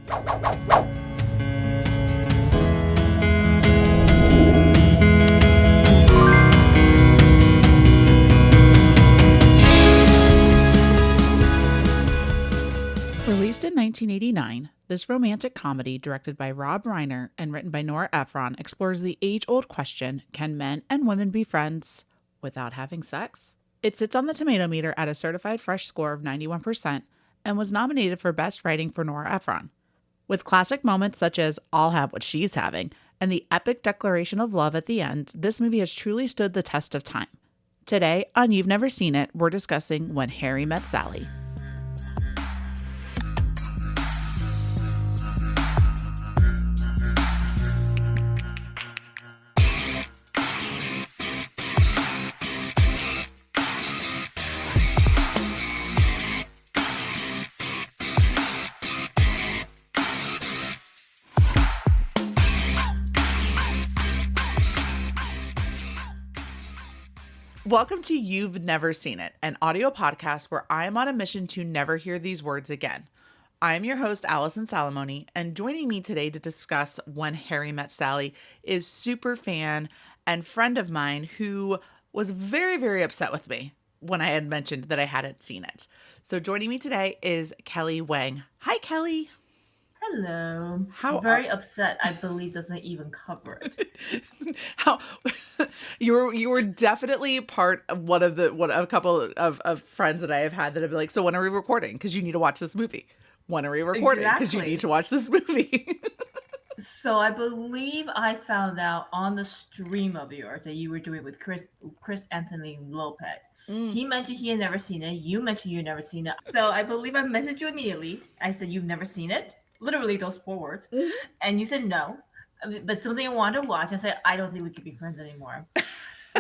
Released in 1989, this romantic comedy, directed by Rob Reiner and written by Nora Ephron, explores the age-old question, can men and women be friends without having sex? It sits on the tomato meter at a certified fresh score of 91% and was nominated for Best Writing for Nora Ephron. With classic moments such as I'll have what she's having and the epic declaration of love at the end, this movie has truly stood the test of time. Today, on You've Never Seen It, we're discussing When Harry Met Sally. Welcome to You've Never Seen It, an audio podcast where I am on a mission to never hear these words again. I am your host, Allison Salamone, and joining me today to discuss When Harry Met Sally is super fan and friend of mine who was very, very upset with me when I had mentioned that I hadn't seen it. So joining me today is Kelly Wang. Hi, Kelly. Hello. Very upset. I believe doesn't even cover it. How you were definitely part of a couple of friends that I have had that have been like, so when are we recording? Because you need to watch this movie. When are we recording? Because you need to watch this movie. So I believe I found out on the stream of yours that you were doing with Chris Anthony Lopez. He mentioned he had never seen it. You mentioned you had never seen it. So I believe I messaged you immediately. I said, you've never seen it? Literally those 4 words. And you said no, but something I wanted to watch. I said, I don't think we could be friends anymore.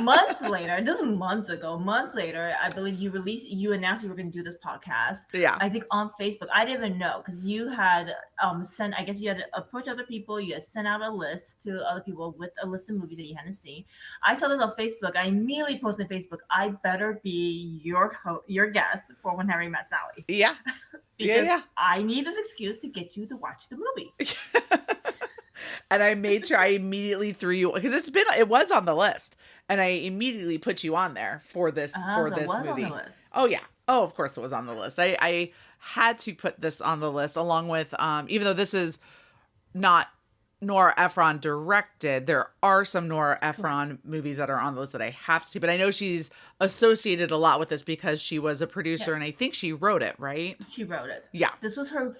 Months later, this is months later, I believe you announced you were going to do this podcast. Yeah. I think on Facebook. I didn't even know because you had sent, I guess you had approached other people. You had sent out a list to other people with a list of movies that you hadn't seen. I saw this on Facebook. I immediately posted on Facebook, I better be your guest for When Harry Met Sally. Yeah. Because I need this excuse to get you to watch the movie. And I made sure I immediately threw you, because it was on the list, and I immediately put you on there for this movie. On the list. Oh yeah. Oh, of course it was on the list. I had to put this on the list along with even though this is not Nora Ephron directed, there are some Nora Ephron movies that are on the list that I have to see, but I know she's associated a lot with this because she was a producer and I think she wrote it, right? She wrote it. Yeah. This wasn't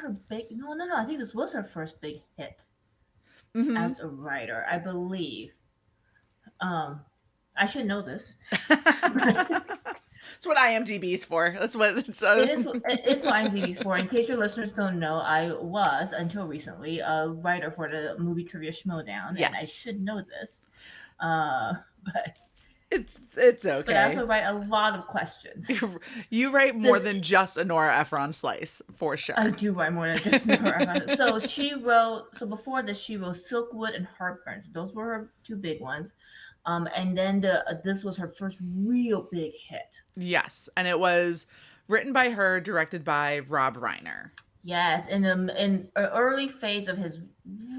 her big. No. I think this was her first big hit as a writer, I believe. I should know this. That's what IMDb's for. That's what it is. It's what IMDb's for. In case your listeners don't know, I was until recently a writer for the Movie Trivia Schmodown, and I should know this. But it's okay. But I also write a lot of questions. You write more than just a Nora Ephron slice, for sure. I do write more than just Nora Ephron. So before this, she wrote Silkwood and Heartburn. Those were her 2 big ones. And then this was her first real big hit. Yes, and it was written by her, directed by Rob Reiner. Yes, in an early phase of his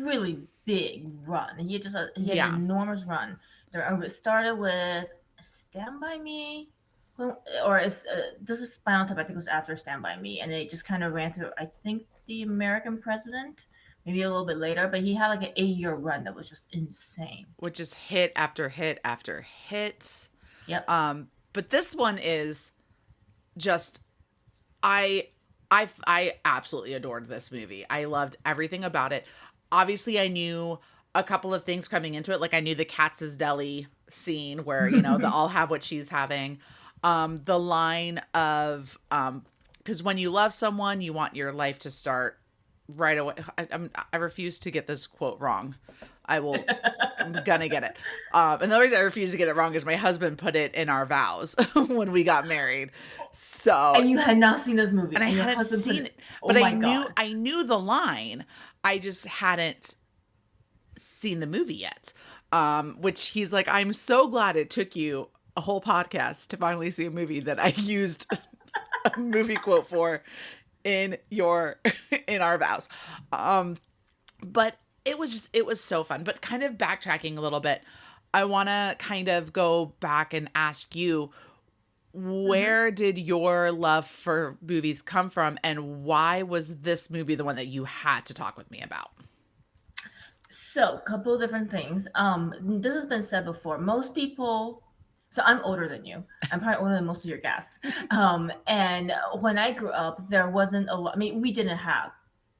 really big run, he had an enormous run. It started with Stand By Me, this is Spinal Tap. I think it was after Stand By Me, and it just kind of ran through. I think The American President. Maybe a little bit later, but he had like an 8-year run that was just insane. Which is hit after hit after hit. Yep. But this one is just, I absolutely adored this movie. I loved everything about it. Obviously, I knew a couple of things coming into it. Like I knew the Katz's Deli scene where, the I'll have what she's having. The line of, because when you love someone, you want your life to start right away. I refuse to get this quote wrong. I'm gonna get it. And the reason I refuse to get it wrong is my husband put it in our vows when we got married. So and you had not seen this movie, and I hadn't seen it, but I knew the line. I just hadn't seen the movie yet. Which he's like, I'm so glad it took you a whole podcast to finally see a movie that I used a movie quote for. in your in our vows. Um, but it was so fun. But kind of backtracking a little bit, I want to kind of go back and ask you, Mhm. where did your love for movies come from, and why was this movie the one that you had to talk with me about? So, a couple of different things. This has been said before. Most people, so I'm older than you. I'm probably older than most of your guests. And when I grew up, there wasn't a lot. I mean, we didn't have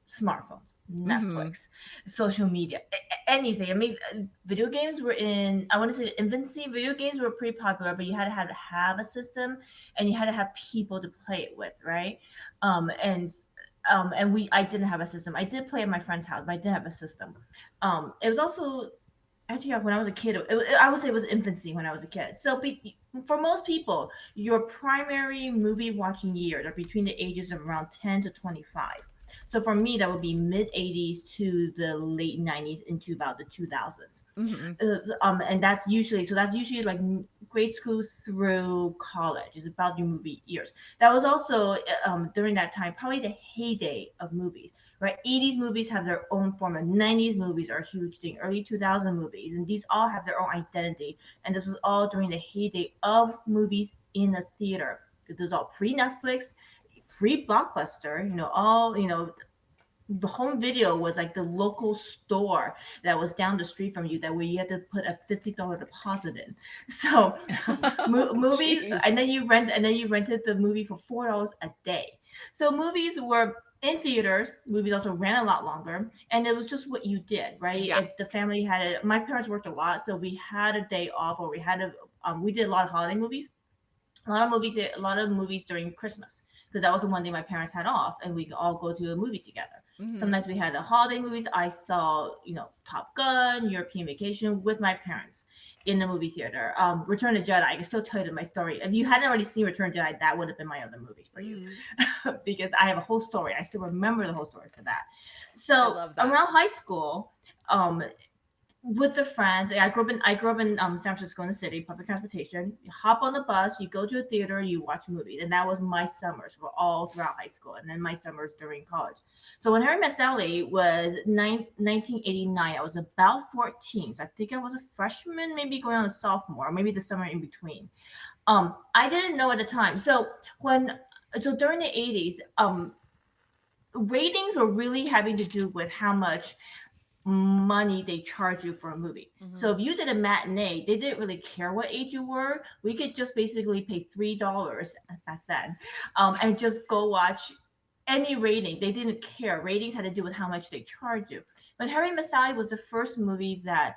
smartphones, Mm-hmm. Netflix, social media, anything. I mean, video games were in, I want to say infancy. Video games were pretty popular, but you had to have a system and you had to have people to play it with, right? And I didn't have a system. I did play at my friend's house, but I didn't have a system. It was also actually, yeah, when I was a kid. I would say it was infancy when I was a kid. So for most people, your primary movie watching years are between the ages of around 10 to 25. So for me, that would be mid 80s to the late 90s into about the 2000s. Mm-hmm. And that's usually like grade school through college is about your movie years. That was also during that time probably the heyday of movies, right? 80s movies have their own format. 90s movies are a huge thing. Early 2000 movies, and these all have their own identity. And this was all during the heyday of movies in the theater. It was all pre Netflix, free blockbuster. The home video was like the local store that was down the street from you that where you had to put a $50 deposit in. So movies, Jeez. and then you rented the movie for $4 a day. So movies were in theaters. Movies also ran a lot longer, and it was just what you did, right? Yeah. If the family had it, my parents worked a lot, so we had a day off, or we did a lot of holiday movies, a lot of movies during Christmas because that was the one day my parents had off, and we could all go to a movie together. Mm-hmm. Sometimes we had the holiday movies. I saw, Top Gun, European Vacation with my parents in the movie theater. Return of the Jedi. I can still tell you my story. If you hadn't already seen Return of the Jedi, that would have been my other movie for you, Mm-hmm. because I have a whole story. I still remember the whole story for that. I So love that. around high school, um, with the friends. I grew up in San Francisco in the city, public transportation. You hop on the bus, you go to a theater, you watch movies, and that was my summers for all throughout high school, and then my summers during college. So when Harry Met Sally was 1989, I was about 14. So I think I was a freshman, maybe going on a sophomore, or maybe the summer in between. I didn't know at the time. So during the 80s, ratings were really having to do with how much money they charge you for a movie. Mm-hmm. So if you did a matinee, they didn't really care what age you were. We could just basically pay $3 back then, and just go watch any rating. They didn't care. Ratings had to do with how much they charge you. But Harry Met Sally was the first movie that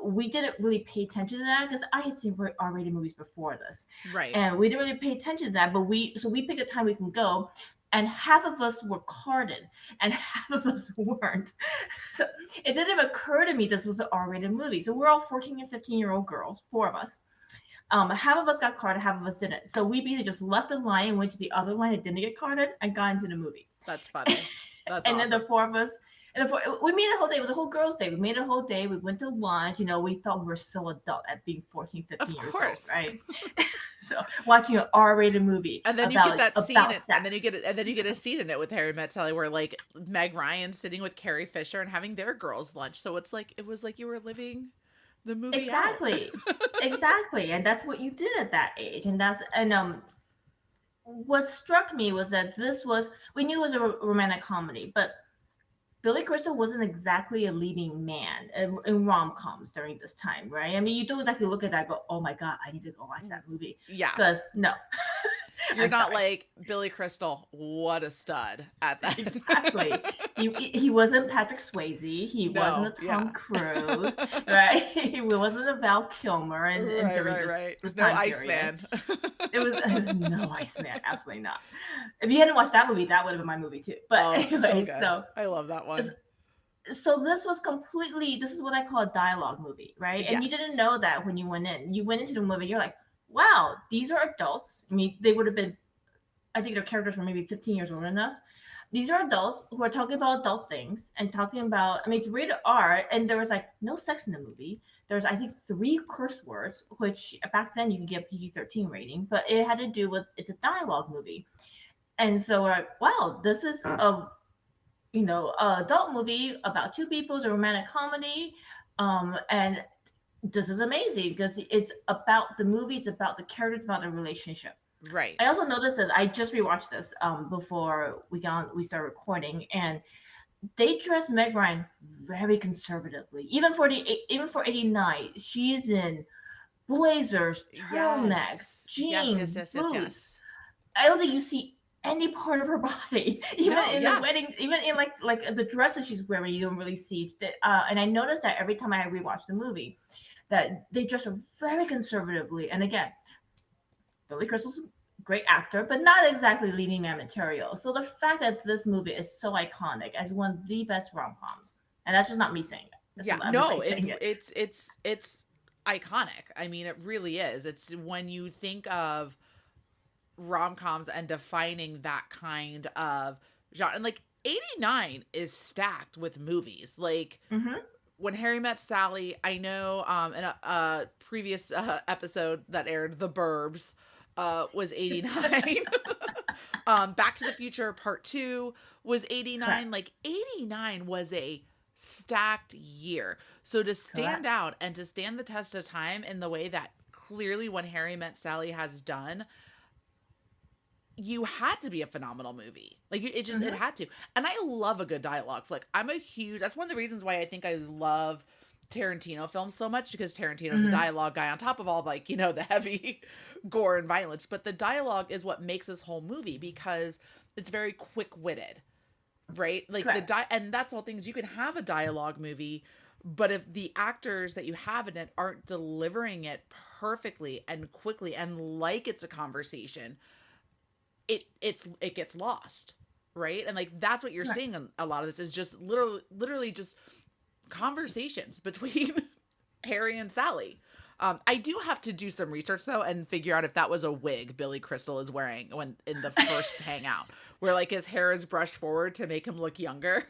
we didn't really pay attention to that because I had seen R-rated movies before this, Right. and we didn't really pay attention to that. But we picked a time we can go, and half of us were carded and half of us weren't. So it didn't occur to me this was an R-rated movie. So we're all 14 and 15-year-old girls, four of us. Half of us got carded, half of us didn't. So we basically just left the line and went to the other line that didn't get carded and got into the movie. That's funny. That's And then the awesome. four of us, we made a whole day. It was a whole girls' day. We made a whole day. We went to lunch. We thought we were so adult at being 14, Of 15 years old, course. right? So watching an R-rated movie And then you get about that scene, about and then you sex. get and then you get a scene in it with Harry Met Sally, where like Meg Ryan's sitting with Carrie Fisher and having their girls' lunch. So it was like you were living the movie out. Exactly. Exactly. And that's what you did at that age. And what struck me was that we knew it was a romantic comedy, but Billy Crystal wasn't exactly a leading man in rom coms during this time, right? I mean, you don't exactly look at that and go, oh my God, I need to go watch that movie. Yeah. Because, no, You're I'm not sorry. like Billy Crystal, what a stud at Exactly. that. He wasn't Patrick Swayze. He wasn't a No, Tom yeah. Cruise, right? He wasn't a Val Kilmer and Right, during right, this, right. this No time period. Iceman. It was no Iceman, absolutely not. If you hadn't watched that movie, that would have been my movie too. But Oh, so anyway, good. I love that one. this is what I call a dialogue movie, right? And you didn't Yes. know that when you went in. You went into the movie, you're like, wow, these are adults. I mean, they would have been, I think their characters were maybe 15 years older than us. These are adults who are talking about adult things and talking about, I mean, it's rated R, and there was like no sex in the movie. There's, I think, three curse words, which back then you could get a PG 13 rating, but it had to do with, it's a dialogue movie. And so we're like, wow, this is a adult movie about two people, it's a romantic comedy, and this is amazing because it's about the movie, it's about the characters, about the relationship. Right. I also noticed this. I just rewatched this before we started recording, and they dress Meg Ryan very conservatively. Even for '89, she's in blazers, turtlenecks, Yes. Yes, yes, jeans, yes, yes, boots. yes. I don't think you see any part of her body, even No, in the yeah. wedding, even in like the dresses she's wearing. You don't really see that. And I noticed that every time I rewatch the movie, that they dress her very conservatively. And again, Billy Crystal's a great actor, but not exactly leading man material. So the fact that this movie is so iconic as one of the best rom coms, and that's just not me saying it. That's Yeah. everybody No, saying it. it's iconic. I mean, it really is. It's when you think of rom-coms and defining that kind of genre. And like 89 is stacked with movies. Like Mm-hmm. when Harry Met Sally, I know in a previous episode that aired, The Burbs was 89. Back to the Future Part 2 was 89. Correct. Like 89 was a stacked year. So to stand Correct. out and to stand the test of time in the way that clearly When Harry Met Sally has done, you had to be a phenomenal movie. Like it Mm-hmm. had to. And I love a good dialogue flick. That's one of the reasons why I think I love Tarantino films so much, because Tarantino's a Mm-hmm. dialogue guy on top of all, like, the heavy gore and violence. But the dialogue is what makes this whole movie, because it's very quick-witted, right? Like Correct. and that's the whole thing, is you can have a dialogue movie, but if the actors that you have in it aren't delivering it perfectly and quickly and like it's a conversation, it gets lost, right? And like that's what you're Correct. seeing in a lot of this, is just literally just conversations between Harry and Sally. I do have to do some research though and figure out if that was a wig Billy Crystal is wearing when in the first hangout, where like his hair is brushed forward to make him look younger.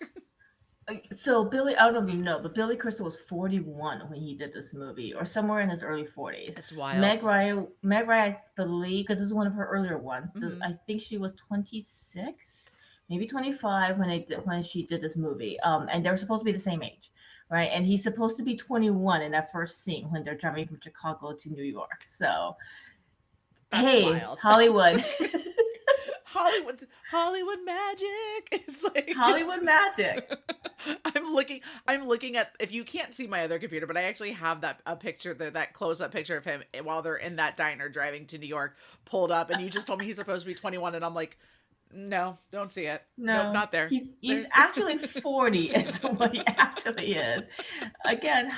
So Billy, I don't know if you know, but Billy Crystal was 41 when he did this movie, or somewhere in his early 40s. It's wild. Meg Ryan, I believe, because this is one of her earlier ones. Hmm. I think she was 26, maybe 25 when she did this movie. And they were supposed to be the same age, right? And he's supposed to be 21 in that first scene when they're driving from Chicago to New York. So That's hey, wild. Hollywood, Hollywood magic. It's like it's Hollywood magic. I'm looking at, if you can't see my other computer, but I actually have a picture there, that close up picture of him while they're in that diner driving to New York, pulled up, and you just told me he's supposed to be 21, and I'm like, no, don't see it. Nope, No, not there. he's There's actually 40 is what he actually is. Again,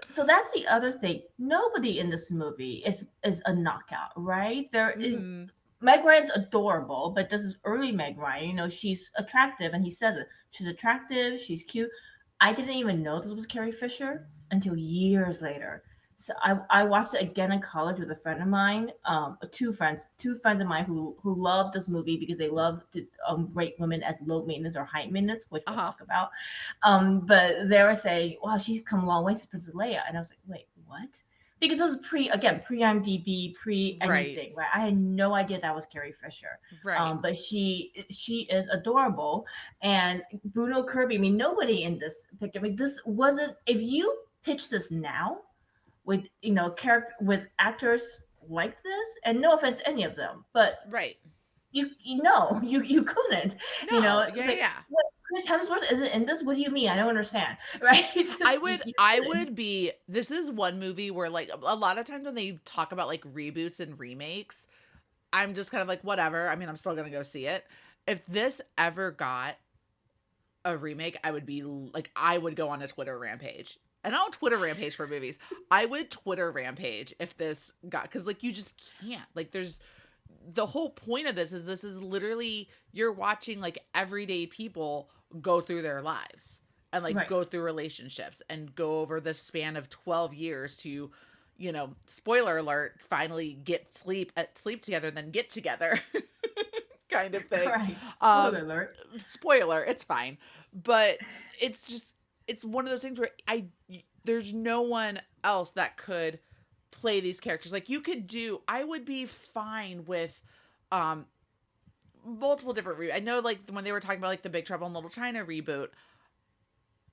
so that's the other thing. Nobody in this movie is a knockout, right? Mhm. Meg Ryan's adorable, but this is early Meg Ryan. She's attractive, and he says it. She's attractive, she's cute. I didn't even know this was Carrie Fisher until years later. So I watched it again in college with a friend of mine, two friends of mine who love this movie because they love to rate women as low maintenance or high maintenance, which we'll Uh-huh. talk about. But they were saying, "Wow, she's come a long way since Princess Leia," and I was like, "Wait, what?" Because this is pre IMDb, pre Right. anything, right? I had no idea that was Carrie Fisher, Right. but she is adorable, and Bruno Kirby. I mean, nobody in this picture. I mean, this wasn't. If you pitch this now with character with actors like this, and no offense to any of them, but Right. you couldn't. No. It Yeah, was yeah, like, yeah. what, Chris Hemsworth isn't in this. What do you mean? I don't understand. Right? I Just would you I couldn't. would be this is one movie where, like, a lot of times when they talk about like reboots and remakes, I'm just kind of like, whatever. I mean, I'm still going to go see it. If this ever got a remake, I would be like, I would go on a Twitter rampage. And I don't Twitter rampage for movies. I would Twitter rampage if this got, because like you just can't. Like there's the whole point of this is literally, you're watching like everyday people go through their lives and like Right. go through relationships and go over the span of 12 years to, spoiler alert, finally get sleep together, then get together, kind of thing. Right. Spoiler um alert. Spoiler, it's fine. But it's just, it's one of those things where there's no one else that could play these characters. Like, you could do, I would be fine with um multiple different I know, like, when they were talking about, like, the Big Trouble in Little China reboot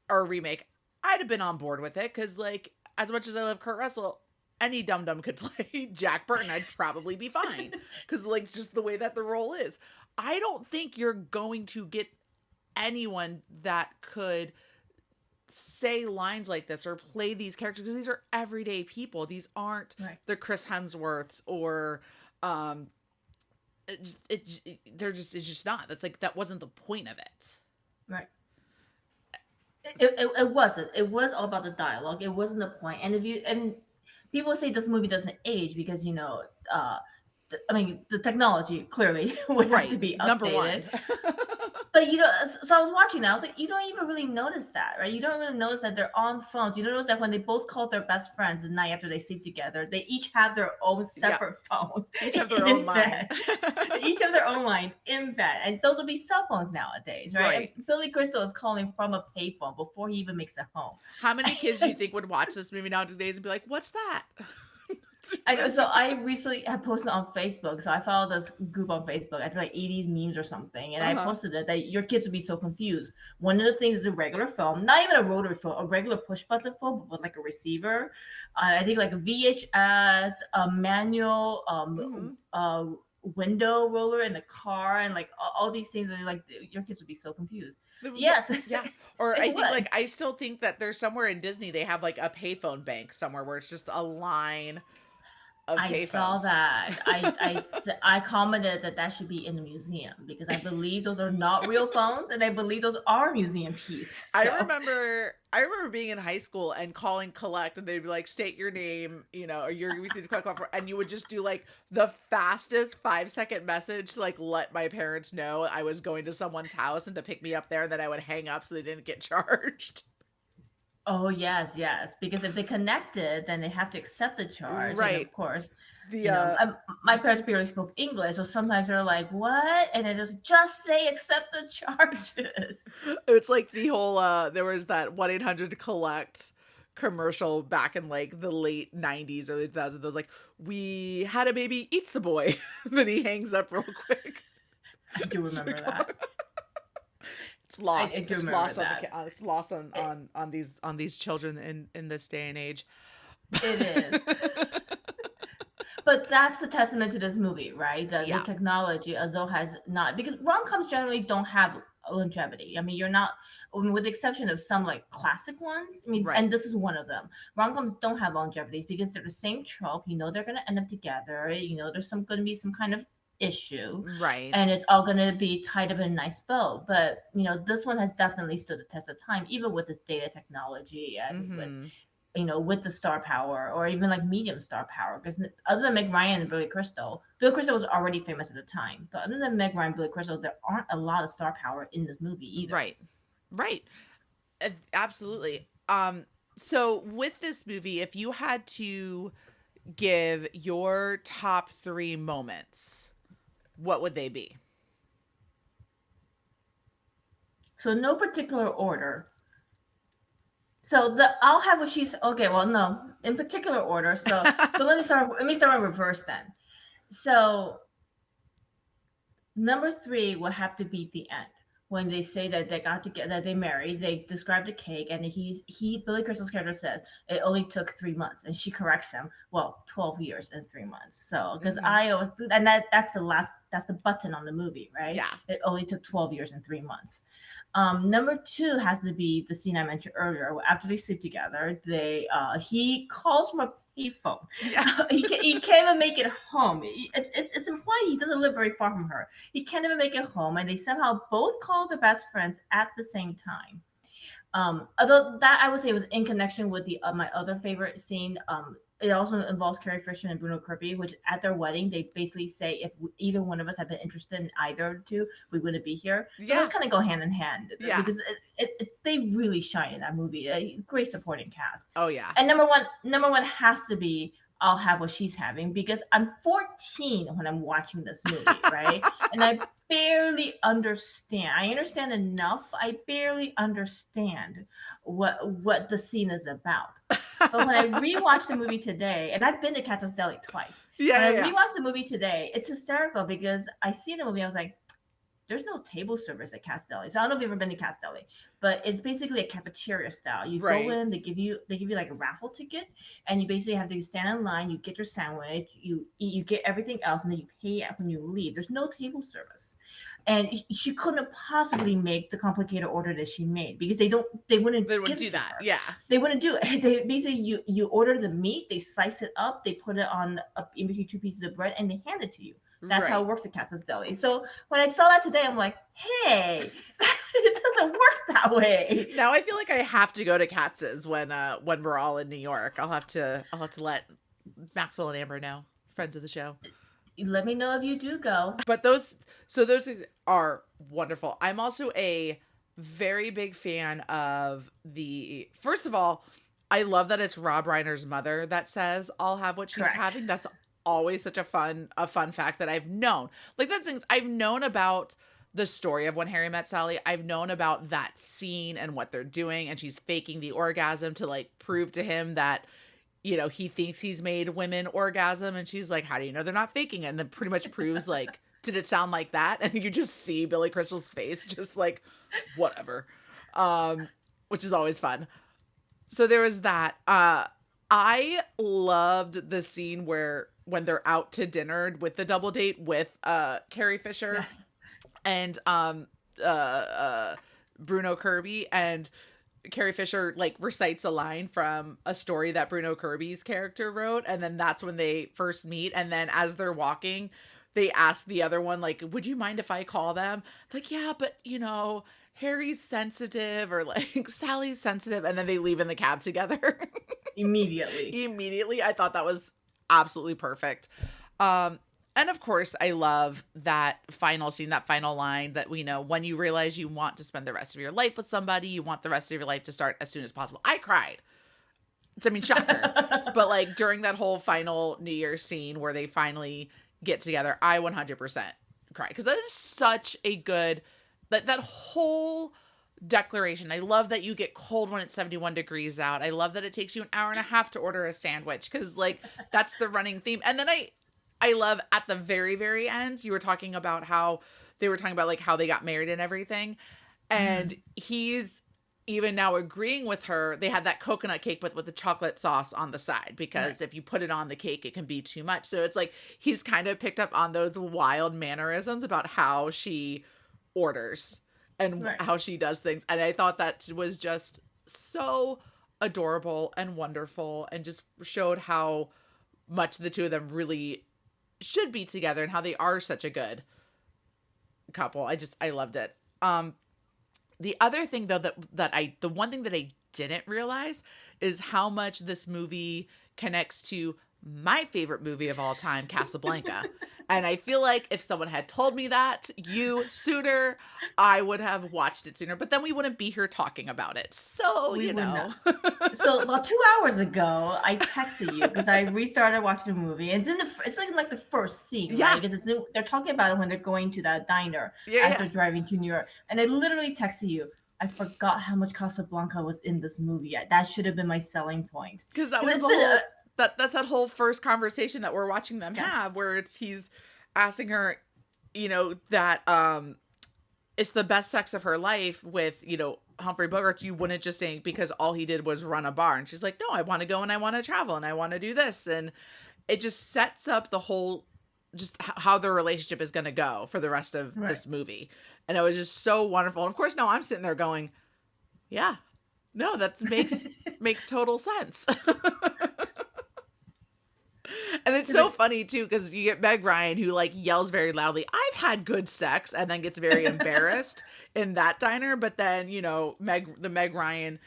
or remake, I'd have been on board with it because, like, as much as I love Kurt Russell, any dum dum could play Jack Burton. I'd probably be fine because, like, just the way that the role is. I don't think you're going to get anyone that could say lines like this or play these characters because these are everyday people. These aren't Right. the Chris Hemsworths or it's just not. That's like that wasn't the point of it. Right. It wasn't. It was all about the dialogue. It wasn't the point. And people say this movie doesn't age because I mean the technology clearly would have to be Number updated. one. But so I was watching that. I was like, you don't even really notice that, right? You don't really notice that they're on phones. You don't notice that when they both call their best friends the night after they sleep together, they each have their own separate phone. Each have their own line. They each have their own line in bed. And those would be cell phones nowadays, right? And Billy Crystal is calling from a payphone before he even makes it home. How many kids do you think would watch this movie nowadays and be like, what's that? I know. So I recently had posted on Facebook. So I followed this group on Facebook. I think like 80s memes or something. And I posted it that your kids would be so confused. One of the things is a regular phone, not even a rotary phone, a regular push button phone, but with like a receiver. I think like a VHS, a manual, window roller in the car, and like all these things. Are like your kids would be so confused. Yes. Yeah. Or I think like I still think that there's somewhere in Disney they have like a payphone bank somewhere where it's just a line. I saw that. I commented that should be in the museum because I believe those are not real phones, and I believe those are museum pieces. So. I remember being in high school and calling collect, and they'd be like, "State your name," or "You're to collect," and you would just do like the fastest 5-second message to like let my parents know I was going to someone's house and to pick me up there, and then I would hang up so they didn't get charged. Oh yes, because if they connected, then they have to accept the charge. Right. And of course, my parents barely spoke English, so sometimes they're like, "What?" And it just say accept the charges. It's like the whole there was that 1-800-collect commercial back in like the late 90s, early 2000s. Those like, "We had a baby, eats the boy." Then he hangs up real quick. I do remember that. It's lost. It's lost it's lost on these children in this day and age. It is. But that's a testament to this movie, right? The technology, although has not, because rom-coms generally don't have longevity. I mean, you're not, with the exception of some like classic ones. I mean, and this is one of them. Rom-coms don't have longevities because they're the same trope. They're going to end up together. There's going to be some kind of issue, right? And it's all going to be tied up in a nice bow. But this one has definitely stood the test of time, even with this data technology and with the star power, or even like medium star power. Because other than Meg Ryan and Billy Crystal was already famous at the time. But other than Meg Ryan and Billy Crystal, there aren't a lot of star power in this movie either. Right. Absolutely. So with this movie, if you had to give your top 3 moments, what would they be? So no particular order. So I'll have what she's okay. Well, no, in particular order. So let me start in reverse then. So number 3 will have to be the end, when they say that they got together, that they married. They described a cake, and Billy Crystal's character says it only took 3 months, and she corrects him. Well, 12 years and 3 months. So because I always, and that's the button on the movie, right? Yeah. It only took 12 years and 3 months. Number 2 has to be the scene I mentioned earlier. After they sleep together, he calls from a payphone. Yeah. He can't even make it home. It's implied he doesn't live very far from her. He can't even make it home, and they somehow both call their best friends at the same time. Although that I would say was in connection with my other favorite scene. It also involves Carrie Fisher and Bruno Kirby, which at their wedding, they basically say if either one of us had been interested in either of the two, we wouldn't be here. So those kind of go hand in hand. Yeah. Because they really shine in that movie. A great supporting cast. Oh, yeah. And number one has to be I'll Have What She's Having, because I'm 14 when I'm watching this movie, right? And I barely understand. I understand enough, but I barely understand what the scene is about. But when I rewatched the movie today, and I've been to Katz's Deli twice. When I rewatched the movie today, it's hysterical because I see the movie, I was like, there's no table service at Cat's Deli. So I don't know if you've ever been to Cat's Deli, but it's basically a cafeteria style. You go Right. in, they give you like a raffle ticket, and you basically have to stand in line. You get your sandwich, you eat, you get everything else, and then you pay when you leave. There's no table service, and she couldn't have possibly make the complicated order that she made because they wouldn't They wouldn't give do it to that. her. Yeah. They wouldn't do it. They basically you order the meat, they slice it up, they put it on in between two pieces of bread, and they hand it to you. That's how Right. it works at Katz's Deli. So when I saw that today, I'm like, hey, it doesn't work that way. Now I feel like I have to go to Katz's when we're all in New York. I'll have to let Maxwell and Amber know, friends of the show. Let me know if you do go. But those things are wonderful. I'm also a very big fan of the first of all, I love that it's Rob Reiner's mother that says I'll have what she's Correct. having. That's always such a fun fact that I've known. Like that's things I've known about the story of When Harry Met Sally. I've known about that scene and what they're doing, and she's faking the orgasm to like prove to him that he thinks he's made women orgasm, and she's like, how do you know they're not faking it? And then pretty much proves like, did it sound like that? And you just see Billy Crystal's face, just like, whatever. Which is always fun. So there was that. I loved the scene when they're out to dinner with the double date with Carrie Fisher Yes. and Bruno Kirby, and Carrie Fisher like recites a line from a story that Bruno Kirby's character wrote, and then that's when they first meet. And then as they're walking, they ask the other one like, would you mind if I call them? Like, yeah, but Harry's sensitive, or like Sally's sensitive, and then they leave in the cab together. Immediately. I thought that was absolutely perfect. And of course, I love that final scene, that final line that when you realize you want to spend the rest of your life with somebody, you want the rest of your life to start as soon as possible. I cried. Shocker. But like during that whole final New Year's scene where they finally get together, I 100% cried because that is such a good, that whole declaration. I love that you get cold when it's 71 degrees out. I love that it takes you an hour and a half to order a sandwich because like that's the running theme. And then I love at the very, very end, you were talking about how they were talking about like how they got married and everything. And he's even now agreeing with her. They had that coconut cake with the chocolate sauce on the side because if you put it on the cake, it can be too much. So it's like he's kind of picked up on those wild mannerisms about how she orders and how she does things. And I thought that was just so adorable and wonderful and just showed how much the two of them really should be together and how they are such a good couple. I loved it. The other thing though the one thing that I didn't realize is how much this movie connects to my favorite movie of all time, Casablanca. And I feel like if someone had told me that sooner, I would have watched it sooner. But then we wouldn't be here talking about it. So, So about 2 hours ago, I texted you because I restarted watching the movie. It's like the first scene, right? Because they're talking about it when they're going to that diner as they're driving to New York. And I literally texted you, I forgot how much Casablanca was in this movie. That should have been my selling point. Because that was that's that whole first conversation that we're watching them have, where he's asking her, that it's the best sex of her life with, Humphrey Bogart. You wouldn't just say because all he did was run a bar. And she's like, no, I want to go and I want to travel and I want to do this. And it just sets up the whole, just how their relationship is going to go for the rest of this movie. And it was just so wonderful. And of course, now I'm sitting there going, yeah, no, that makes total sense. And it's so funny too, because you get Meg Ryan who like yells very loudly, I've had good sex, and then gets very embarrassed in that diner. But then, the Meg Ryan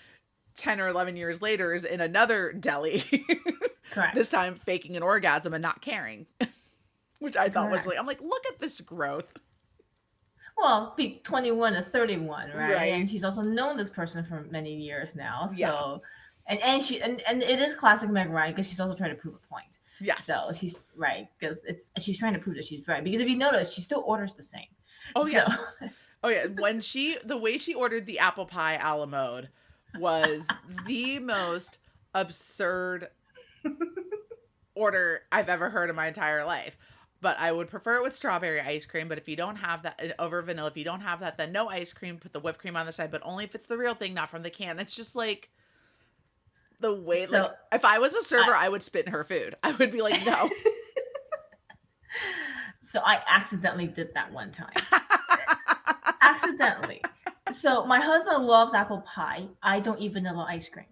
10 or 11 years later is in another deli. Correct. This time faking an orgasm and not caring. Which I thought was like, I'm like, look at this growth. Well, be 21 to 31, right? And she's also known this person for many years now. So and it is classic Meg Ryan because she's also trying to prove a point. Yes. So she's right because she's trying to prove that she's right, because if you notice, she still orders the same. Oh yes. Oh yeah. When the way she ordered the apple pie a la mode was the most absurd order I've ever heard in my entire life. but I would prefer it with strawberry ice cream. But if you don't have that over vanilla, if you don't have that, then no ice cream. Put the whipped cream on the side, but only if it's the real thing, not from the can. It's just like the way, like So if I was a I server, I would spit in her food. I would be like, no. so I accidentally did that one time. Accidentally. So my husband loves apple pie. I don't eat vanilla ice cream,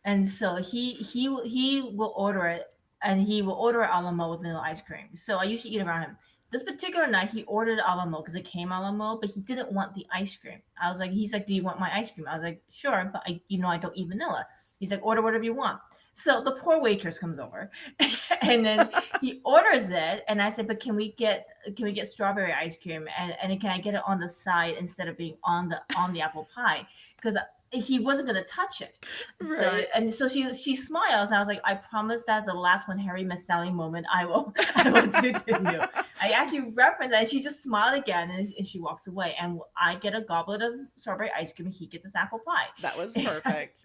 and so he will order it, and he will order a la mode with vanilla ice cream. So I usually eat around him. This particular night, he ordered a la mode because it came a la mode, but he didn't want the ice cream. I was like, he's like, "Do you want my ice cream?" I was like, "Sure," but I don't eat vanilla. He's like, "Order whatever you want." So the poor waitress comes over, and then he orders it, and I said, "But can we get strawberry ice cream, and can I get it on the side instead of being on the apple pie?" Because he wasn't gonna touch it. So Right. and so she smiles. I was like, "I promise that's the last one Harry Miss Sally moment I will do to you." I actually referenced that. And she just smiled again, and she walks away. And I get a goblet of strawberry ice cream. He gets his apple pie. That was perfect.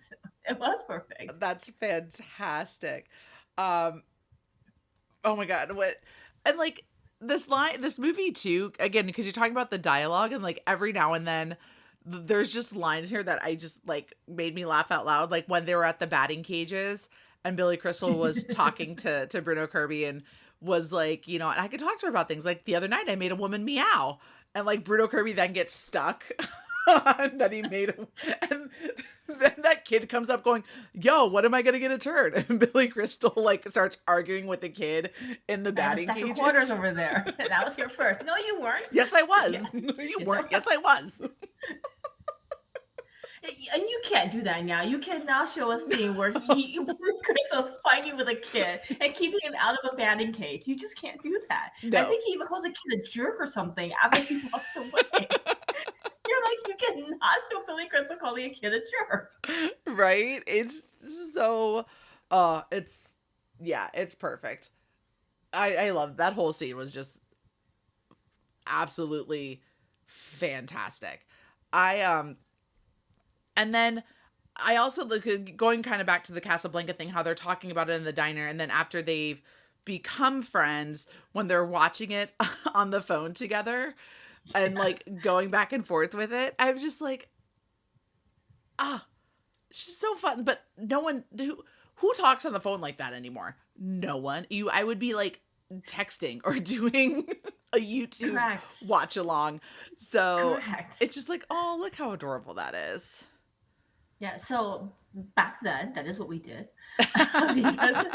It was perfect. That's fantastic. Um, oh my God. What, and like this movie too, again, because you're talking about the dialogue and like every now and then there's just lines here that I just like made me laugh out loud. Like when they were at the batting cages and Billy Crystal was talking to Bruno Kirby and was like, and I could talk to her about things like the other night I made a woman meow. And like Bruno Kirby then gets stuck on that he made him. And then that kid comes up going, "Yo, what am I gonna get a turn?" And Billy Crystal like starts arguing with the kid in the I have a batting stack of cage. quarters over there. That was here first. No, you weren't. Yes, I was. Yeah. No, you Yes, weren't. Yes, I was. And you can't do that now. You cannot show a scene where Crystal's fighting with a kid and keeping him out of a batting cage. You just can't do that. I No. think he even calls a kid a jerk or something after he walks away. You're like, you cannot show Billy Crystal calling a kid a jerk. Right? It's so it's yeah, it's perfect. I love that whole scene was just absolutely fantastic. I and then I also look going kind of back to the Casablanca thing, how they're talking about it in the diner, and then after they've become friends, when they're watching it on the phone together and Yes. like going back and forth with it, I was just like, ah, she's so fun. But no one who talks on the phone like that anymore. No one. I would be like texting or doing a YouTube Correct. watch along. So Correct. it's just like, oh, look how adorable that is. Yeah, so back then, that is what we did. Because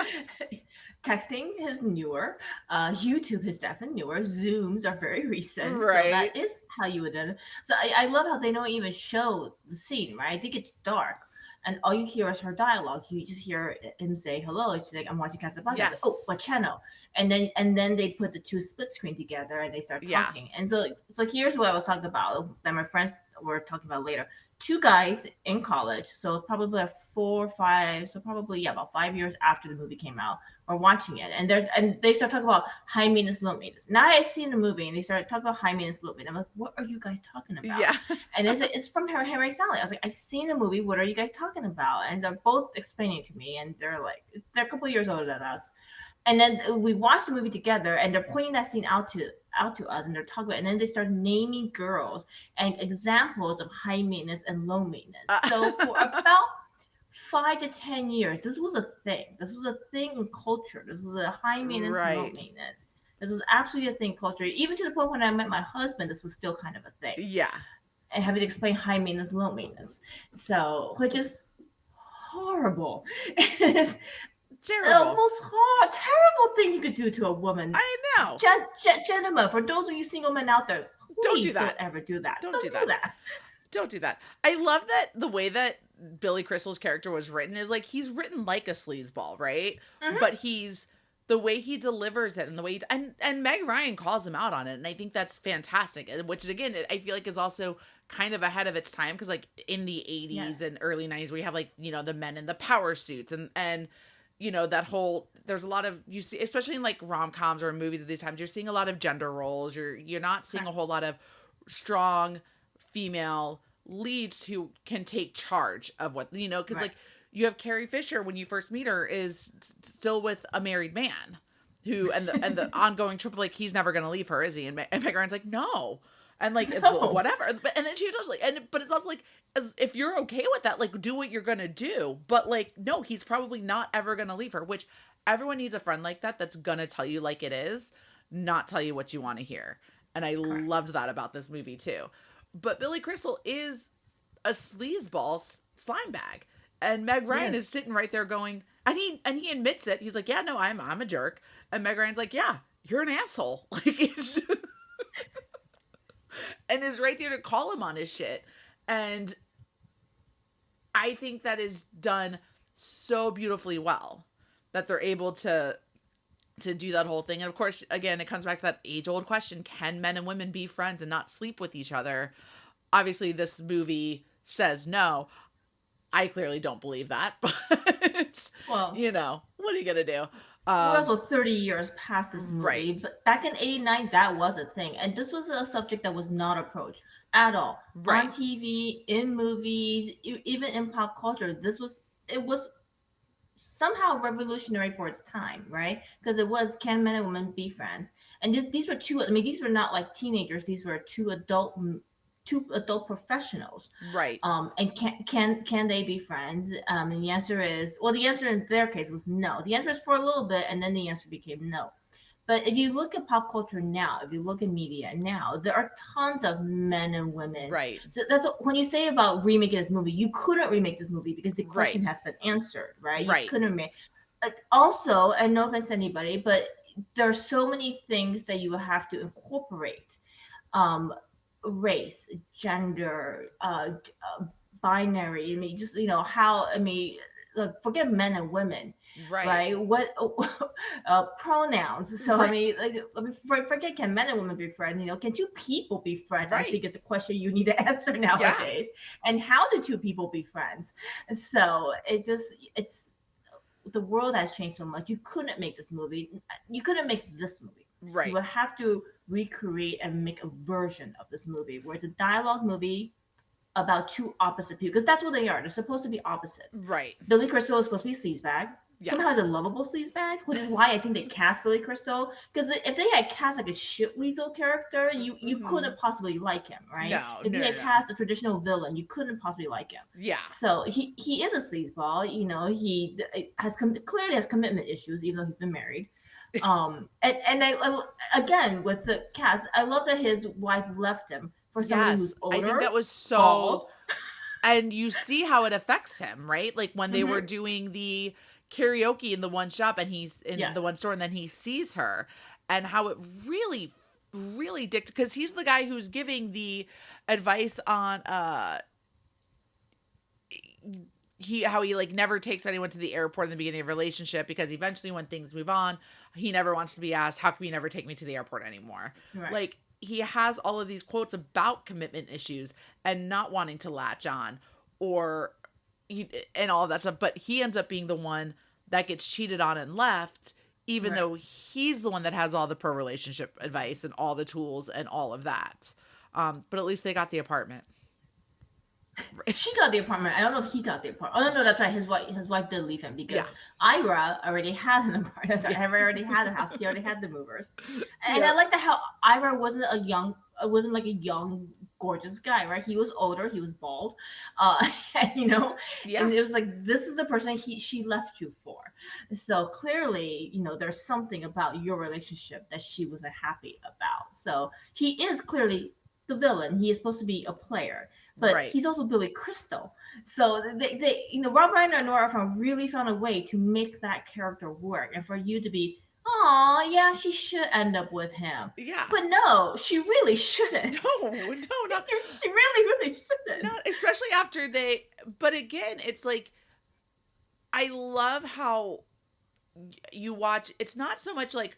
texting is newer, YouTube is definitely newer, Zooms are very recent, so Right. that is how you would do it. So I love how they don't even show the scene, right? I think it's dark, and all you hear is her dialogue. You just hear him say hello. It's like, "I'm watching Casablanca." Like, Yes. "Oh, what channel?" And then they put the two split screen together and they start Yeah. talking. And so here's what I was talking about that my friends were talking about later. Two guys in college, so probably like 4 or 5, so probably yeah, about 5 years after the movie came out, are watching it, and they start talking about high maintenance, low maintenance. Now I've seen the movie, and they started talking about high maintenance, low maintenance. I'm like, what are you guys talking about? Yeah. And it's from Harry Sally. I was like, I've seen the movie. What are you guys talking about? And they're both explaining to me, and they're a couple of years older than us. And then we watched the movie together, and they're pointing that scene out to us, and they're talking about it, and then they start naming girls and examples of high maintenance and low maintenance. So for about 5 to 10 years, this was a thing. This was a thing in culture. This was a high maintenance, low Right. maintenance. This was absolutely a thing in culture. Even to the point when I met my husband, this was still kind of a thing. Yeah. And having to explain high maintenance, low maintenance. So, which is horrible. It's the Terrible. most terrible thing you could do to a woman. I know. Gentlemen, for those of you single men out there, Don't please do that. don't ever do that. Don't do do that. that. Don't do that. I love that the way that Billy Crystal's character was written is like he's written like a sleazeball, right? Mhm. But he's the way he delivers it and the way and Meg Ryan calls him out on it, and I think that's fantastic. Which again, I feel like is also kind of ahead of its time because like in the 80s Yes. and early 90s we have like the men in the power suits and that whole there's a lot of you see especially in like rom-coms or movies at these times you're seeing a lot of gender roles. You're not seeing a whole lot of strong female leads who can take charge of what because Right. like you have Carrie Fisher when you first meet her is still with a married man who and the ongoing triple, like, he's never gonna leave her, is he? And Meg Ryan's like, no, and like it's No. whatever. But and then she does like, and but it's also like, as if you're okay with that, like, do what you're gonna do. But like, no, he's probably not ever gonna leave her. Which everyone needs a friend like that that's gonna tell you like it is, not tell you what you want to hear. And I Correct. loved that about this movie too. But Billy Crystal is a sleazeball slime bag. And Meg Ryan is Yes. sitting right there going, and he admits it. He's like, yeah, no, I'm a jerk. And Meg Ryan's like, yeah, you're an asshole. Like, it's and is right there to call him on his shit. And I think that is done so beautifully well that they're able to do that whole thing. And of course, again, it comes back to that age old question: can men and women be friends and not sleep with each other? Obviously, this movie says no. I clearly don't believe that, but Well, what are you gonna do? we're also 30 years past this movie, Right, but back in 89, that was a thing. And this was a subject that was not approached at all. On right, TV, in movies, even in pop culture, it was somehow revolutionary for its time, right? Because it was, can men and women be friends? And these were two, I mean, these were not like teenagers, these were two adult professionals. right, And can they be friends? And the answer is, well, the answer in their case was no. The answer is for a little bit, and then the answer became no. But if you look at pop culture now, if you look at media now, there are tons of men and women. right, So that's when you say about remaking this movie, you couldn't remake this movie because the right, question has been answered, right? You right, couldn't remake. Also, and no offense to anybody, but there are so many things that you will have to incorporate. Um, Race, gender, binary. I mean, just how. I mean, like, forget men and women, right, right? What pronouns? So I right, mean, like, forget can men and women be friends? Can two people be friends? I right. think is the question you need to answer Yeah, nowadays. And how do two people be friends? So it's the world has changed so much. You couldn't make this movie. You couldn't make this movie. You right, will have to recreate and make a version of this movie where it's a dialogue movie about two opposite people, because that's what they are. They're supposed to be opposites. right. Billy Crystal is supposed to be sleazebag. Somehow he's a Yes. lovable sleazebag, which is why I think they cast Billy Crystal. Because if they had cast like a shit weasel character, you Mm-hmm. couldn't possibly like him, right? No, If no, they no, had no. cast a traditional villain, you couldn't possibly like him. Yeah. So he is a sleazeball. He clearly has commitment issues, even though he's been married. And again with the cast, I love that his wife left him for somebody Yes. who's I think that older, was so, bald. and you see how it affects him, right? Like when they were Hmm. doing the karaoke in the one shop and he's in the Yes. one store and then he sees her, and how it really, really because he's the guy who's giving the advice on he how he like never takes anyone to the airport in the beginning of a relationship, because eventually when things move on, he never wants to be asked, how come you never take me to the airport anymore? Right. Like, he has all of these quotes about commitment issues and not wanting to latch on, or and all of that stuff, but he ends up being the one that gets cheated on and left, even Right. though he's the one that has all the pro relationship advice and all the tools and all of that. But at least they got the apartment. She got the apartment. I don't know if he got the apartment. Oh no, that's right. His wife did leave him Yeah. because Ira already had an apartment. Sorry, Yeah. Ira already had a house. He already had the movers. And I Yeah. like that how Ira wasn't like a young, gorgeous guy, right? He was older. He was bald, and, Yeah. and it was like this is the person she left you for. So clearly, there's something about your relationship that she wasn't happy about. So he is clearly the villain. He is supposed to be a player, but Right. he's also Billy Crystal. So Rob Reiner and Nora Ephron really found a way to make that character work, and for you to be, oh yeah, she should end up with him, Yeah. but no, she really shouldn't. No, no, not She really shouldn't. not especially after they, but again, it's like, I love how you watch, it's not so much like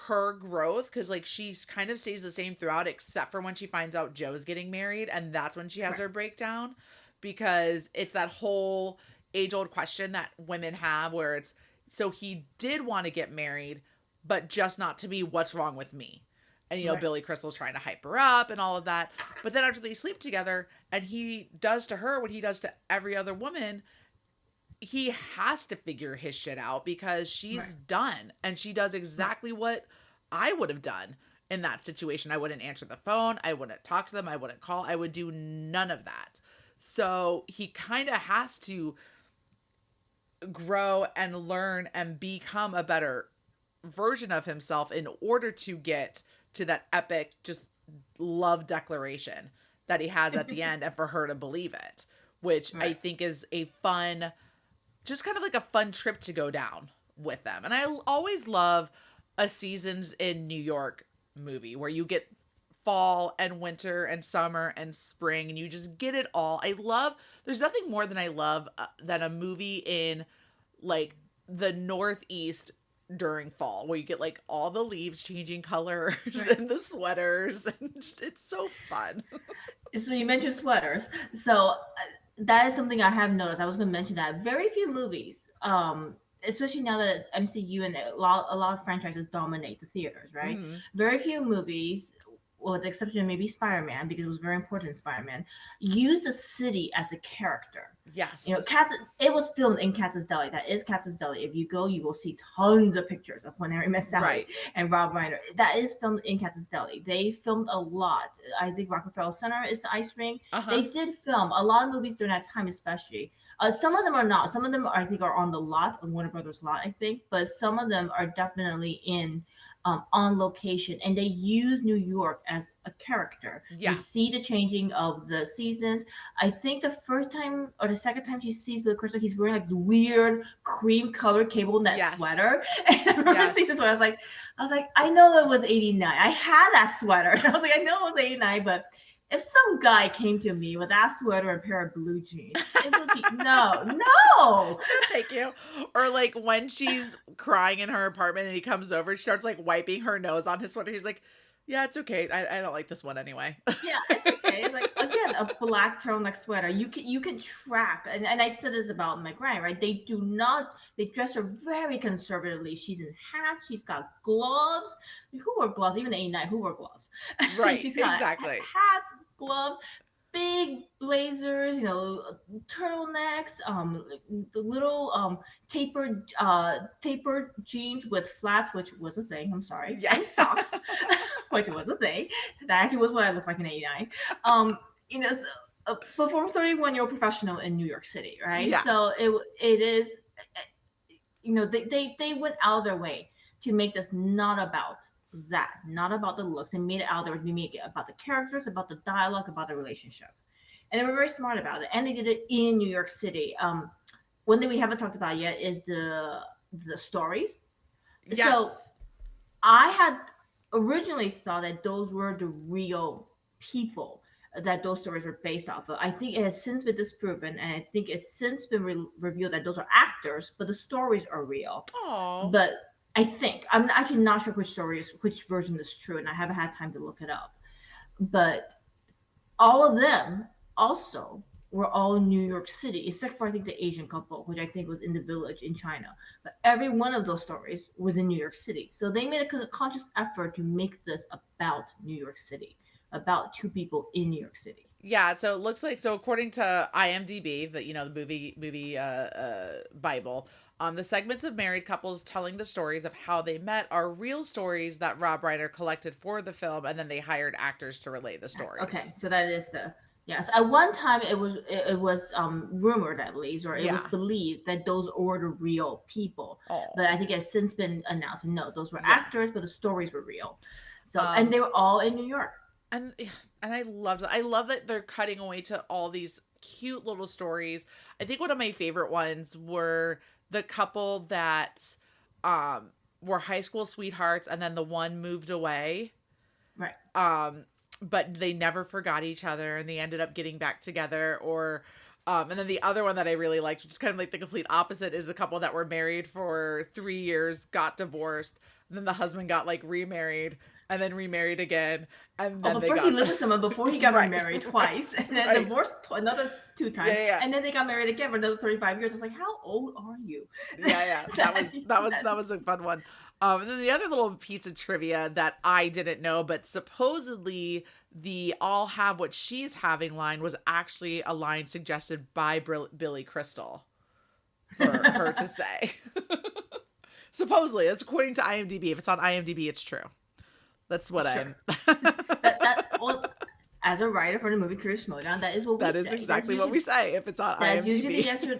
her growth, because like she kind of stays the same throughout except for when she finds out Joe's getting married, and that's when she has Right. her breakdown, because it's that whole age old question that women have where it's, so he did want to get married, but just not to be what's wrong with me. And Right. Billy Crystal's trying to hype her up and all of that. But then after they sleep together and he does to her what he does to every other woman, he has to figure his shit out because she's Right. done, and she does Right. exactly what I would have done in that situation. I wouldn't answer the phone, I wouldn't talk to them, I wouldn't call, I would do none of that. So he kind of has to grow and learn and become a better version of himself in order to get to that epic just love declaration that he has at the end, and for her to believe it, which I Right. think is a fun, just kind of like a fun trip to go down with them. And I always love a seasons in New York movie where you get fall and winter and summer and spring, and you just get it all. I love, there's nothing more than I love than a movie in like the Northeast during fall where you get like all the leaves changing colors Right. and the sweaters, and just, it's so fun. So you mentioned sweaters. So that is something I have noticed. I was going to mention that very few movies, especially now that MCU and a lot of franchises dominate the theaters, right? Hmm. Very few movies, with the exception of maybe Spider-Man, because it was very important in Spider-Man, use the city as a character. You know, Yes. Cats. It was filmed in Katz's Deli. That is Katz's Deli. If you go, you will see tons of pictures of when Harry met Sally Right. and Rob Reiner. That is filmed in Katz's Deli. They filmed a lot. I think Rockefeller Center is the ice rink. Uh-huh. They did film a lot of movies during that time, especially. Some of them are not. Some of them I think are on the lot, on Warner Brothers lot, I think. But some of them are definitely in on location, and they use New York as a character. You Yeah. see the changing of the seasons. I think the first time or the second time she sees Billy Crystal, he's wearing like this weird cream colored cable net Yes. sweater. And I remember seeing Yes. this one. I was like, I know it was '89. I had that sweater. And I was like, I know it was '89, but if some guy came to me with that sweater and a pair of blue jeans, it would be no, no. Thank you. Or like when she's crying in her apartment and he comes over, she starts like wiping her nose on his sweater. He's like, yeah, it's okay. I don't like this one anyway. Yeah, it's okay. It's like again, a black turtleneck sweater. You can track, and I said this about Meg Ryan, right? They do not. They dress her very conservatively. She's in hats. She's got gloves. Who wore gloves? Even '89, who wore gloves? Right. She's got Exactly. hats, gloves, big blazers. Turtlenecks. The little tapered jeans with flats, which was a thing. I'm sorry, Yeah. and socks, which was a thing. That actually was what I looked like in '89. Um, so, before 31-year-old professional in New York City, right? Yeah. So it is, they went out of their way to make this not about that, not about the looks, and made it out there to make it about the characters, about the dialogue, about the relationship. And they were very smart about it, and they did it in New York City. One thing we haven't talked about yet is the stories. So Yes. I had originally thought that those were the real people that those stories were based off of. I think it has since been disproven, and I think it's since been revealed that those are actors, but the stories are real. Oh. But I think I'm actually not sure which version is true, and I haven't had time to look it up. But all of them also were all in New York City, except for I think the Asian couple, which I think was in the village in China. But every one of those stories was in New York City. So they made a conscious effort to make this about New York City, about two people in New York City. Yeah, so it looks like, so according to IMDb, the movie Bible, the segments of married couples telling the stories of how they met are real stories that Rob Reiner collected for the film, and then they hired actors to relay the Okay, stories. so that is the yes. At one time, it was rumored at least, or it was Yeah. believed that those were the real people. Oh. But I think it's since been announced. No, those were Yeah. actors, but the stories were real. So, and Um they were all in New York. and and I love that they're cutting away to all these cute little stories. I think one of my favorite ones were the couple that were high school sweethearts, and then the one moved away. Right. But they never forgot each other, and they ended up getting back together. Or and then the other one that I really liked, which is kind of like the complete opposite, is the couple that were married for 3 years, got divorced, and then the husband got like remarried and then remarried again, and Oh, then but they first he got lived with someone before he got right, remarried right, twice, and then right. divorced another two Yeah, times, yeah, and then they got married again for another 35 years. It's like, how old are you? yeah, yeah. That was a fun one. And then the other little piece of trivia that I didn't know, but supposedly the "I'll have what she's having" line was actually a line suggested by Billy Crystal. for her to say. Supposedly, that's according to IMDb. If it's on IMDb, it's true. That's what Sure. I'm. Well, as a writer for the movie True Schmodown, that is what we That is say. That's exactly what we usually say. If it's on that's usually IMDb. the answer.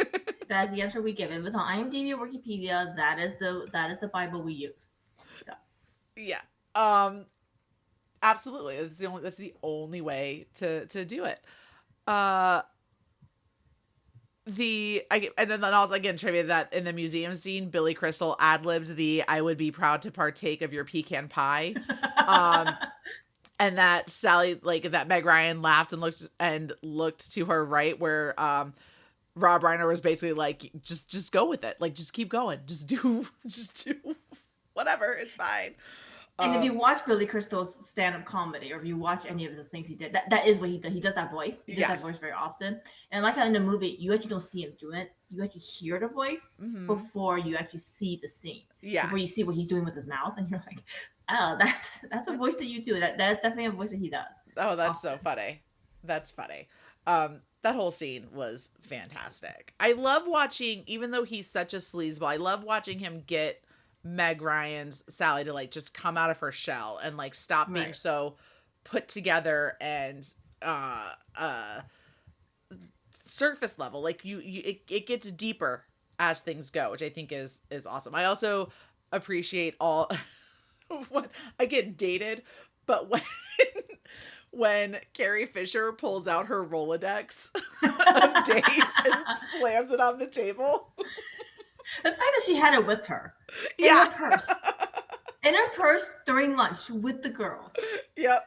That's the answer we give. If it's on IMDb or Wikipedia, that is the Bible we use. So Yeah. Um. Absolutely. That's the only way to do it. Uh. And then also again trivia that in the museum scene, Billy Crystal ad-libbed the "I would be proud to partake of your pecan pie," um, and that Sally like that Meg Ryan laughed and looked to her right where Rob Reiner was basically like, just go with it, like just keep going, just do whatever, it's fine. And if you Um, watch Billy Crystal's stand-up comedy, or if you watch any of the things he did, that is what he does. He does that voice. He does yeah. that voice very often. And like in the movie, you actually don't see him do it. You actually hear the voice Hmm. before you actually see the scene. Yeah. Before you see what he's doing with his mouth, and you're like, oh, that's a voice that you do. That's definitely a voice that he does Oh, that's so often. funny. That's funny. That whole scene was fantastic. I love watching, even though he's such a sleazeball, I love watching him get Meg Ryan's Sally to like just come out of her shell and like stop being Right. so put together and uh uh surface level. Like it gets deeper as things go, which I think is awesome. I also appreciate all what I get dated, but when Carrie Fisher pulls out her Rolodex of dates and slams it on the table. The fact that she had it with her in Yeah. her purse, during lunch with the girls. Yep.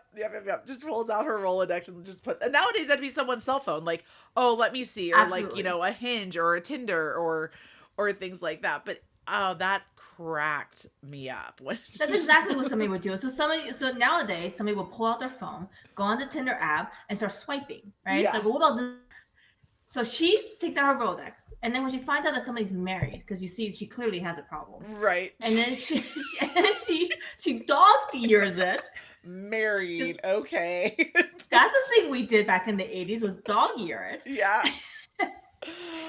Just pulls out her Rolodex and just put. And nowadays that'd be someone's cell phone, like, oh, let me see, or like Absolutely. a Hinge or a Tinder or things like that. But oh, that cracked me up when. That's exactly what somebody would do. So nowadays, somebody will pull out their phone, go on the Tinder app, and start swiping. Right? It's Yeah. like, well, what about this? So she takes out her Rolodex, and then when she finds out that somebody's married, because you see she clearly has a problem, Right. and then she dog ears it. Married. Okay. That's the thing we did back in the 80s was dog ear it, Yeah.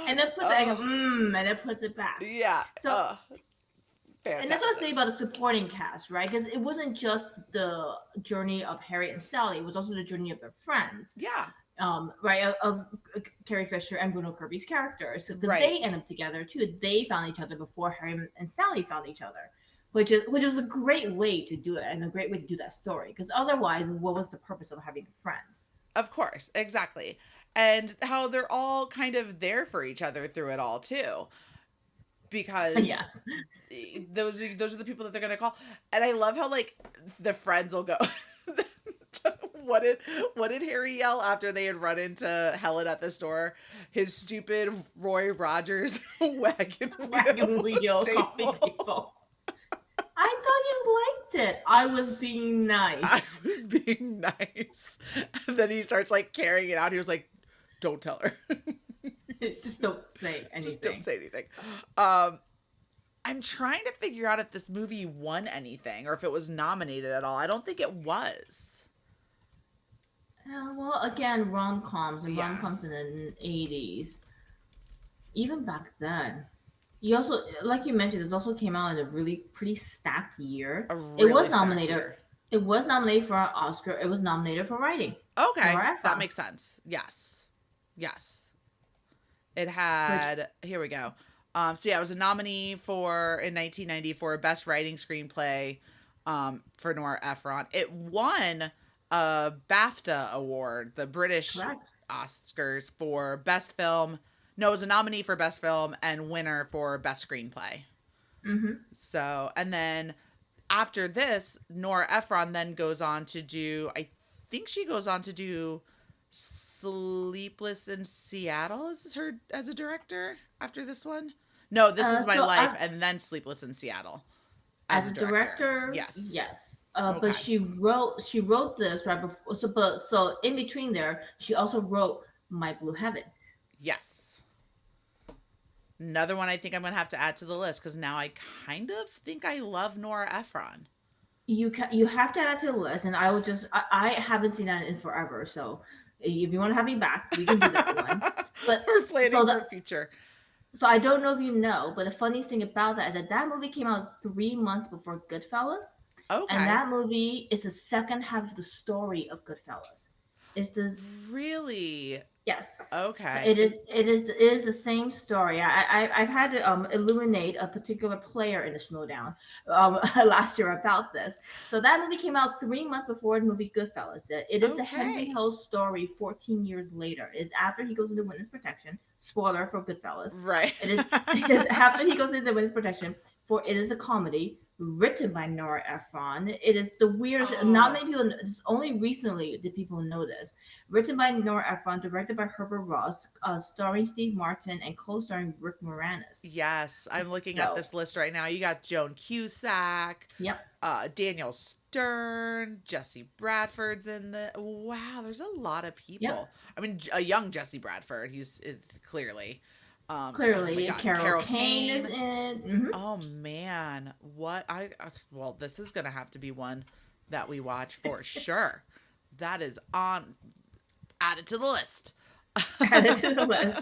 and then puts it and, Oh, and then puts it back. yeah. So and that's what I say Fantastic. about the supporting cast, right? Because it wasn't just the journey of Harry and Sally; it was also the journey of their friends, Yeah. right? Of Carrie Fisher and Bruno Kirby's characters, because Right. they end up together too. They found each other before Harry and Sally found each other, which was a great way to do it and a great way to do that story. Because otherwise, what was the purpose of having friends? Of course. Exactly. And how they're all kind of there for each other through it all too, because Yes, those are the people that they're gonna call. And I love how like the friends will go. what did what did Harry yell after they had run into Helen at the store? His stupid Roy Rogers wagon wagon wheel wheel coffee table. table. I thought you liked it. I was being I nice. was being nice. And then he starts like carrying it out. He was like, "Don't tell her. Just don't say Just don't anything. say anything." Um, I'm trying to figure out if this movie won anything or if it was nominated at all. I don't think it was. Well, again, Yeah, rom-coms in the 80s, even back then. You also, like you mentioned, this also came out in a really pretty stacked year. a It was really stacked nominated. year. It was nominated for an Oscar. It was nominated for writing. Okay, Nora that Ephron, makes sense. Yes, yes. It which had. Here we go. So yeah, it was a nominee for in 1990 for Best Writing Screenplay, for Nora Ephron. It won a BAFTA award, the British correct. Oscars for Best Film. No, it was a nominee for Best Film and winner for Best Screenplay. Mm-hmm. So, and then after this, Nora Ephron then goes on to do, I think she goes on to do Sleepless in Seattle as her as a director after this one. No, This Is My So Life and then Sleepless in Seattle as as a a director. director, Yes. yes. But Okay. she wrote this right before. So in between there, she also wrote My Blue Heaven. Yes. Another one I think I'm going to have to add to the list because now I kind of think I love Nora Ephron. You have to add that to the list, and I haven't seen that in forever. So if you want to have me back, we can do that one. But We're so planning for the a future. So I don't know if you know, but the funniest thing about that is that that movie came out 3 months before Goodfellas, and Okay. that movie is the second half of the story of Goodfellas. It's the Really? Yes. So Okay. it is the same story. I've had to illuminate a particular player in the Schmodown last year about this. So that movie came out 3 months before the movie Goodfellas did. It is the Henry Okay. Hill story 14 years later. It is after he goes into witness protection. Spoiler for Goodfellas. Right. It is it is after he goes into witness protection. For it is a comedy written by Nora Ephron. It is the weirdest. Not Oh, many people. It's only recently did people know this. Written by Nora Ephron, directed by Herbert Ross, starring Steve Martin and co-starring Rick Moranis. yes. I'm looking at So, this list right now. You got Joan Cusack, yep, Daniel Stern, Jesse Bradford's in the. Wow, there's a lot of yep. people. I mean, a young Jesse Bradford. He's it's clearly. Oh my Clearly, God, Carol Carol Kane is Kane. in. Mm-hmm. Oh man, what well, this is gonna have to be one that we watch for sure. That is on added to the list. Added to the list.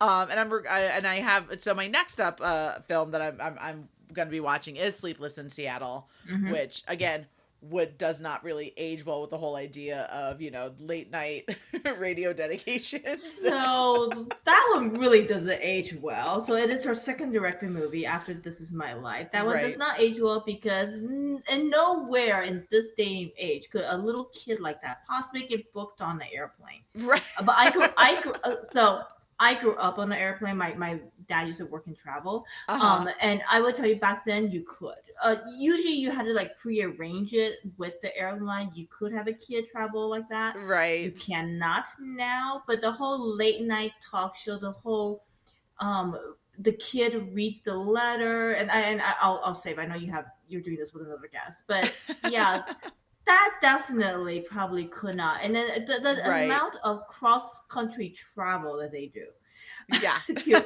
And I have so my next up film that I'm gonna be watching is Sleepless in Seattle, Mm-hmm. which again would does not really age well with the whole idea of late night radio dedications. So that one really doesn't age well. So it is her second directed movie after This Is My Life. That one does Right, not age well because and nowhere in this day and age could a little kid like that possibly get booked on the airplane. right. But I grew up on the airplane. My dad used to work in travel, Uh-huh. and I would tell you back then you could. Usually you had to like prearrange it with the airline. You could have a kid travel like that. You Right. cannot now. But the whole late night talk show, the whole the kid reads the letter, I'll save. I know you're doing this with another guest, but yeah, that definitely probably could not. And then the Right. amount of cross country travel that they do Yeah. to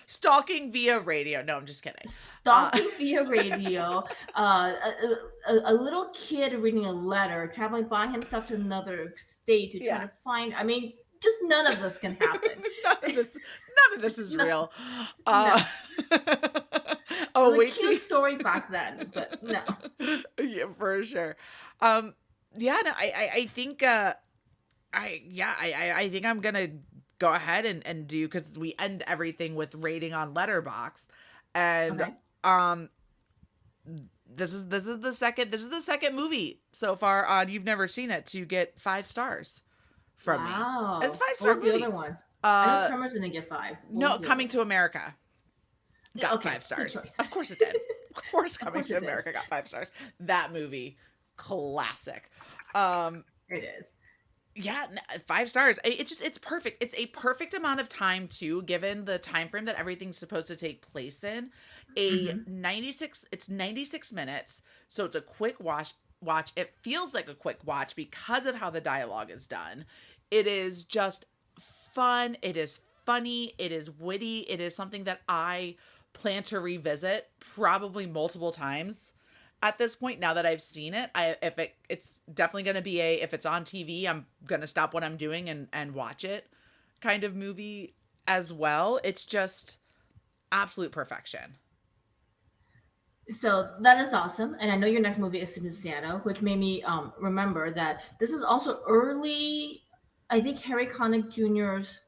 Stalking via radio. No, I'm just kidding. Uh stalking via radio, a little kid reading a letter, traveling by himself to another state to try yeah. to find. I mean, just none of this can happen. None of this is No, real. no. Uh It Oh, was a wait cute till story back then, but no. yeah, for sure. Um yeah, no, I think I think I'm gonna go ahead and do because we end everything with rating on Letterbox, and Okay. um this is the second movie so far on You've Never Seen It to get 5 stars from me. It's a Wow. five What star was the other movie. one? I know Uh Tremors didn't get five. What was no, the other Coming one? to America got Okay, five good stars. choice. Of course it did. Of course Of Coming course to it did. America got 5 stars. That movie, classic. Um It is. yeah, 5 stars. It's perfect. It's a perfect amount of time too, given the time frame that everything's supposed to take place in. A Mm-hmm. 96 It's 96 minutes, so it's a quick watch. It feels like a quick watch because of how the dialogue is done. It is just fun, it is funny, it is witty, it is something that I plan to revisit probably multiple times at this point now that I've seen it. I if it's definitely going to be a if it's on TV, I'm going to stop what I'm doing and watch it kind of movie as well. It's just absolute perfection. So that is awesome, and I know your next movie is Seattle, which made me remember that this is also early. I think Harry Connick Jr.'s,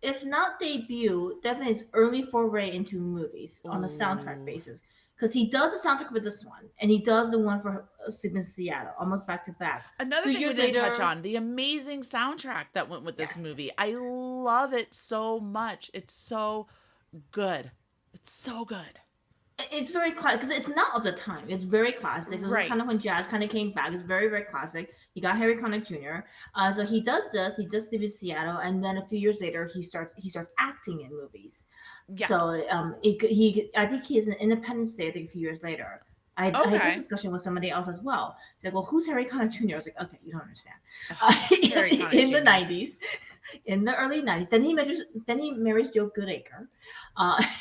if not debut, definitely his early foray into movies on a soundtrack Ooh. basis. Because he does the soundtrack for this one, and he does the one for Seattle, almost back to back. A Another few thing we years didn't touch later, on, the amazing soundtrack that went with this yes, movie. I love it so much. It's so good. It's so good. it's very classic because it's not of the time. It's very classic. This is kind of Right. when jazz kind of came back. It's very very classic. He got Harry Connick Jr. So he does this. He does Sleepy Seattle, and then a few years later he starts acting in movies. Yeah. So he I think he is an Independence Day. I think a few years later. I had this Okay. discussion with somebody else as well. They're like, well, who's Harry Connick Jr.? I was like, okay, you don't understand. Ugh, Uh, Harry Connick in the Jr. '90s, in the early '90s, then he marries Joe Goodacre,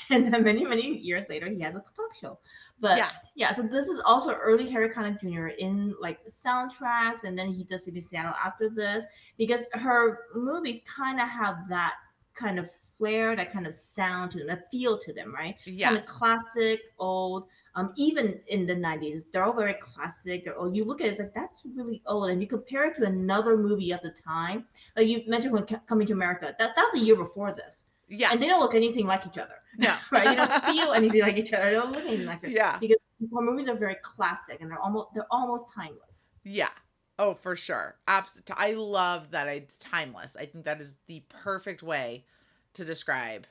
and then many years later he has a talk show. But Yeah. yeah, so this is also early Harry Connick Jr. in like the soundtracks, and then he does CB Seattle after this because her movies kind of have that kind of flair, that kind of sound to them, that feel to them, right? Yeah. Kind of classic, old. Even in the 90s, they're all very classic. They're old. You look at it, it's like, that's really old. And you compare it to another movie of the time. Like you mentioned when Coming to America, that's a year before this. Yeah. And they don't look anything like each other. No. Right? They don't feel anything like each other. They don't look anything like it. Yeah. Because movies are very classic and they're almost timeless. Yeah. Oh, for sure. Absolutely. I love that it's timeless. I think that is the perfect way to describe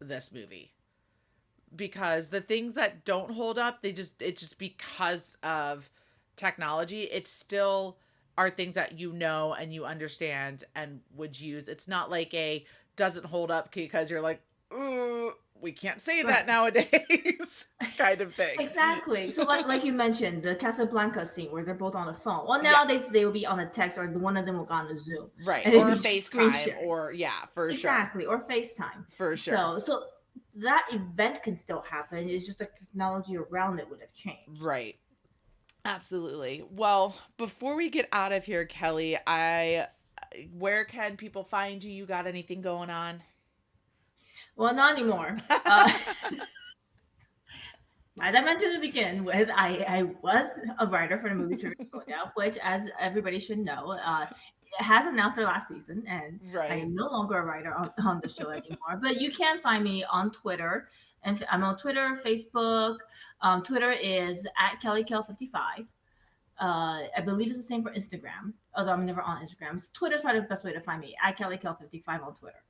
this movie. Because the things that don't hold up, it's just because of technology. It's still are things that you know and you understand and would use. It's not like a doesn't hold up because you're like, ooh, we can't say that nowadays kind of thing. Exactly. So like you mentioned, the Casablanca scene where they're both on the phone. Well, nowadays they will be on a text or one of them will go on a Zoom. Right. And Or FaceTime or for sure. Exactly. Or FaceTime. For sure. So that event can still happen. It's just the technology around it would have changed. Right. Absolutely. Well, before we get out of here, Kelly, where can people find you? You got anything going on? Well, not anymore. As I mentioned to begin with, I was a writer for the movie Trivia Showdown, which, as everybody should know, has announced their last season, and I am no longer a writer on the show anymore. But you can find me on Twitter, and I'm on Twitter, Facebook. Twitter is at KellyKel55. I believe it's the same for Instagram, although I'm never on Instagram. So Twitter's probably the best way to find me, at KellyKel55 on Twitter.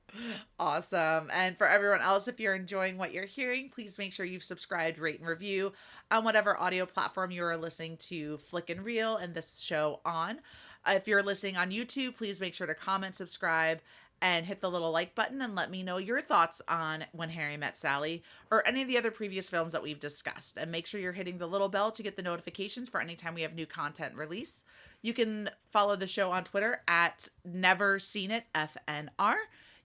Awesome. And for everyone else, if you're enjoying what you're hearing, please make sure you've subscribed, rate, and review on whatever audio platform you are listening to Flick and Reel and this show on. If you're listening on YouTube, please make sure to comment, subscribe, and hit the little like button and let me know your thoughts on When Harry Met Sally or any of the other previous films that we've discussed. And make sure you're hitting the little bell to get the notifications for any time we have new content release. You can follow the show on Twitter at NeverSeenItFNR.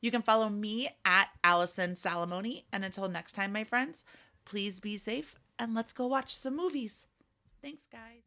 You can follow me at Allison Salamone. And until next time, my friends, please be safe and let's go watch some movies. Thanks, guys.